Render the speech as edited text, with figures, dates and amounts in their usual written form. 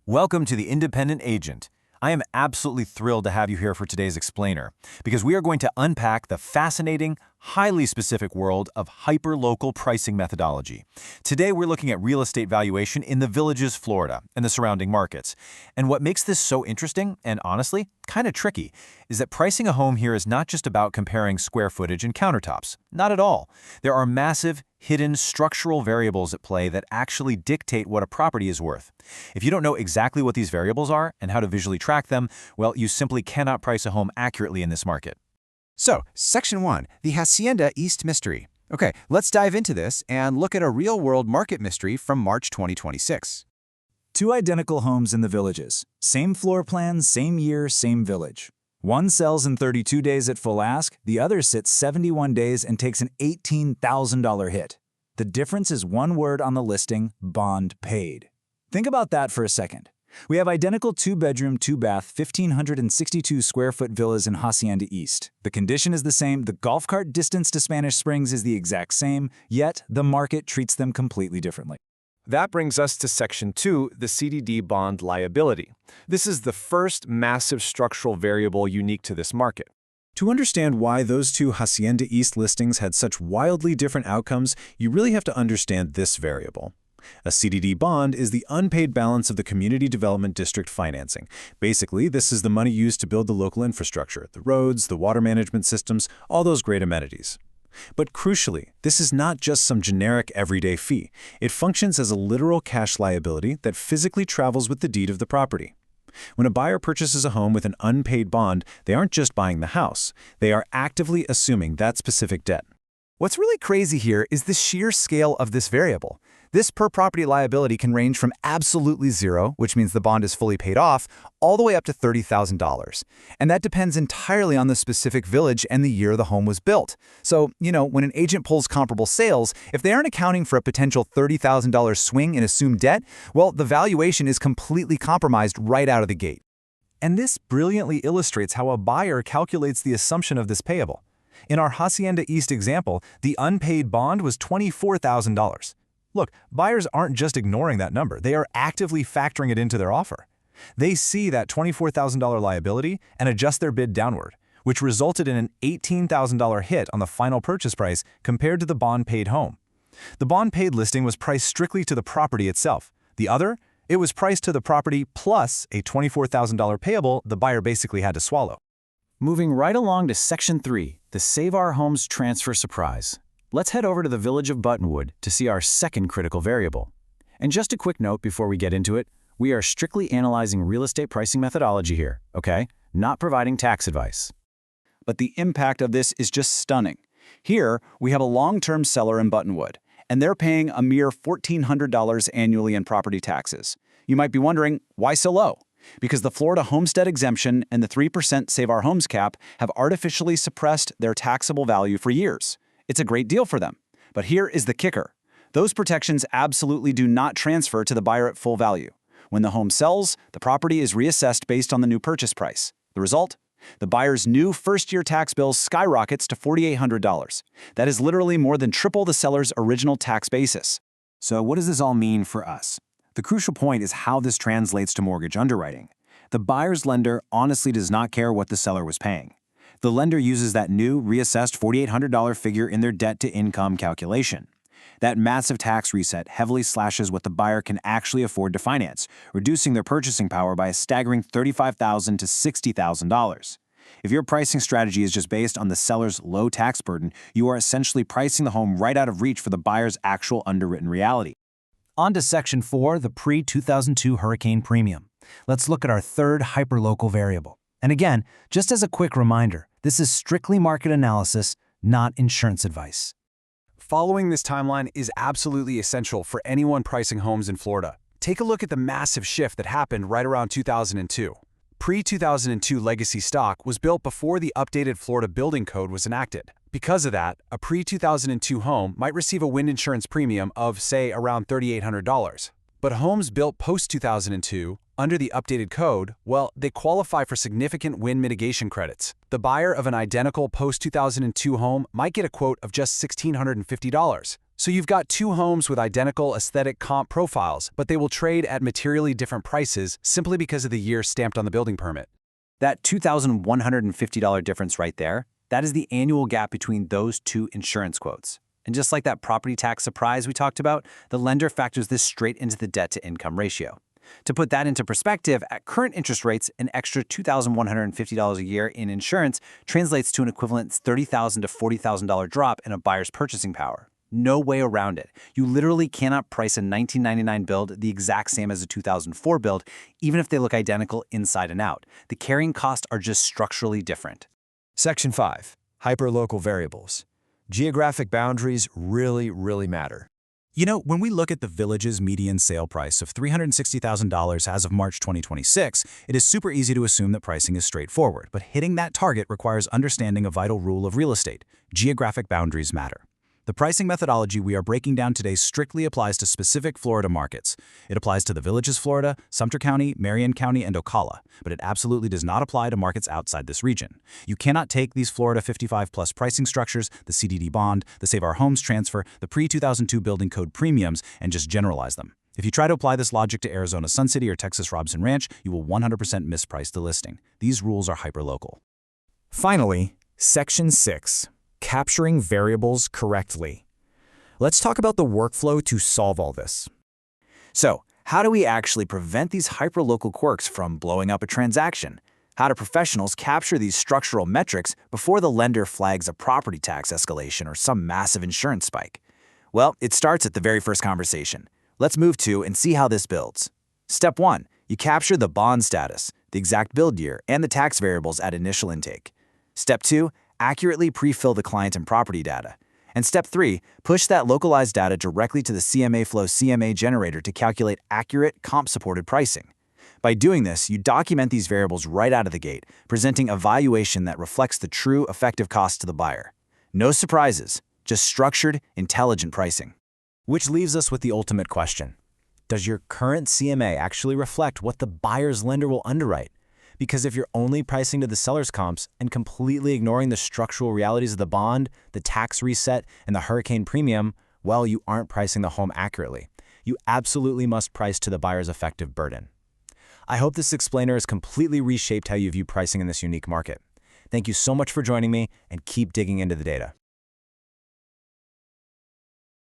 Welcome to the Independent Agent. I am absolutely thrilled to have you here for today's explainer, because we are going to unpack the fascinating, highly specific world of hyperlocal pricing methodology. Today we're looking at real estate valuation in the Villages, Florida, and the surrounding markets. And what makes this so interesting, and honestly, kind of tricky, is that pricing a home here is not just about comparing square footage and countertops. Not at all. There are massive, hidden structural variables at play that actually dictate what a property is worth. If you don't know exactly what these variables are and how to visually track them, well, you simply cannot price a home accurately in this market. So, Section 1, the Hacienda East Mystery. Okay, let's dive into this and look at a real-world market mystery from March 2026. Two identical homes in the Villages. Same floor plan, same year, same village. One sells in 32 days at full ask, the other sits 71 days and takes an $18,000 hit. The difference is one word on the listing: bond paid. Think about that for a second. We have identical two-bedroom, two-bath, 1,562 square foot villas in Hacienda East. The condition is the same, the golf cart distance to Spanish Springs is the exact same, yet the market treats them completely differently. That brings us to Section 2, the CDD bond liability. This is the first massive structural variable unique to this market. To understand why those two Hacienda East listings had such wildly different outcomes, you really have to understand this variable. A CDD bond is the unpaid balance of the Community Development District financing. Basically, this is the money used to build the local infrastructure, the roads, the water management systems, all those great amenities. But crucially, this is not just some generic everyday fee. It functions as a literal cash liability that physically travels with the deed of the property. When a buyer purchases a home with an unpaid bond, they aren't just buying the house. They are actively assuming that specific debt. What's really crazy here is the sheer scale of this variable. This per-property liability can range from absolutely zero, which means the bond is fully paid off, all the way up to $30,000. And that depends entirely on the specific village and the year the home was built. So, when an agent pulls comparable sales, if they aren't accounting for a potential $30,000 swing in assumed debt, well, the valuation is completely compromised right out of the gate. And this brilliantly illustrates how a buyer calculates the assumption of this payable. In our Hacienda East example, the unpaid bond was $24,000. Look, buyers aren't just ignoring that number, they are actively factoring it into their offer. They see that $24,000 liability and adjust their bid downward, which resulted in an $18,000 hit on the final purchase price compared to the bond-paid home. The bond-paid listing was priced strictly to the property itself. The other, it was priced to the property plus a $24,000 payable the buyer basically had to swallow. Moving right along to Section 3, the Save Our Homes Transfer Surprise. Let's head over to the village of Buttonwood to see our second critical variable. And just a quick note before we get into it, we are strictly analyzing real estate pricing methodology here, okay? Not providing tax advice. But the impact of this is just stunning. Here, we have a long-term seller in Buttonwood, and they're paying a mere $1,400 annually in property taxes. You might be wondering, why so low? Because the Florida homestead exemption and the 3% Save Our Homes cap have artificially suppressed their taxable value for years. It's a great deal for them. But here is the kicker. Those protections absolutely do not transfer to the buyer at full value. When the home sells, the property is reassessed based on the new purchase price. The result? The buyer's new first-year tax bill skyrockets to $4,800. That is literally more than triple the seller's original tax basis. So what does this all mean for us? The crucial point is how this translates to mortgage underwriting. The buyer's lender honestly does not care what the seller was paying. The lender uses that new, reassessed $4,800 figure in their debt-to-income calculation. That massive tax reset heavily slashes what the buyer can actually afford to finance, reducing their purchasing power by a staggering $35,000 to $60,000. If your pricing strategy is just based on the seller's low tax burden, you are essentially pricing the home right out of reach for the buyer's actual underwritten reality. On to Section 4, the pre-2002 hurricane premium. Let's look at our third hyperlocal variable. And again, just as a quick reminder, this is strictly market analysis, not insurance advice. Following this timeline is absolutely essential for anyone pricing homes in Florida. Take a look at the massive shift that happened right around 2002. Pre-2002 legacy stock was built before the updated Florida Building Code was enacted. Because of that, a pre-2002 home might receive a wind insurance premium of, say, around $3,800. But homes built post-2002, under the updated code, well, they qualify for significant wind mitigation credits. The buyer of an identical post-2002 home might get a quote of just $1,650. So you've got two homes with identical aesthetic comp profiles, but they will trade at materially different prices simply because of the year stamped on the building permit. That $2,150 difference right there, that is the annual gap between those two insurance quotes. And just like that property tax surprise we talked about, the lender factors this straight into the debt-to-income ratio. To put that into perspective, at current interest rates, an extra $2,150 a year in insurance translates to an equivalent $30,000 to $40,000 drop in a buyer's purchasing power. No way around it. You literally cannot price a 1999 build the exact same as a 2004 build, even if they look identical inside and out. The carrying costs are just structurally different. Section 5. Hyperlocal variables. Geographic boundaries really matter. You know, when we look at the Villages median sale price of $360,000 as of March 2026, it is super easy to assume that pricing is straightforward, but hitting that target requires understanding a vital rule of real estate. Geographic boundaries matter. The pricing methodology we are breaking down today strictly applies to specific Florida markets. It applies to the Villages, Florida, Sumter County, Marion County, and Ocala, but it absolutely does not apply to markets outside this region. You cannot take these Florida 55-plus pricing structures, the CDD bond, the Save Our Homes transfer, the pre-2002 building code premiums, and just generalize them. If you try to apply this logic to Arizona Sun City or Texas Robson Ranch, you will 100% misprice the listing. These rules are hyperlocal. Finally, Section 6. Capturing variables correctly. Let's talk about the workflow to solve all this. So, how do we actually prevent these hyperlocal quirks from blowing up a transaction? How do professionals capture these structural metrics before the lender flags a property tax escalation or some massive insurance spike? Well, it starts at the very first conversation. Let's move to and see how this builds. Step 1. You capture the bond status, the exact build year, and the tax variables at initial intake. Step 2. Accurately pre-fill the client and property data. And Step 3, push that localized data directly to the CMA Flow CMA generator to calculate accurate, comp-supported pricing. By doing this, you document these variables right out of the gate, presenting a valuation that reflects the true effective cost to the buyer. No surprises, just structured, intelligent pricing. Which leaves us with the ultimate question. Does your current CMA actually reflect what the buyer's lender will underwrite? Because if you're only pricing to the seller's comps and completely ignoring the structural realities of the bond, the tax reset, and the hurricane premium, well, you aren't pricing the home accurately. You absolutely must price to the buyer's effective burden. I hope this explainer has completely reshaped how you view pricing in this unique market. Thank you so much for joining me, and keep digging into the data.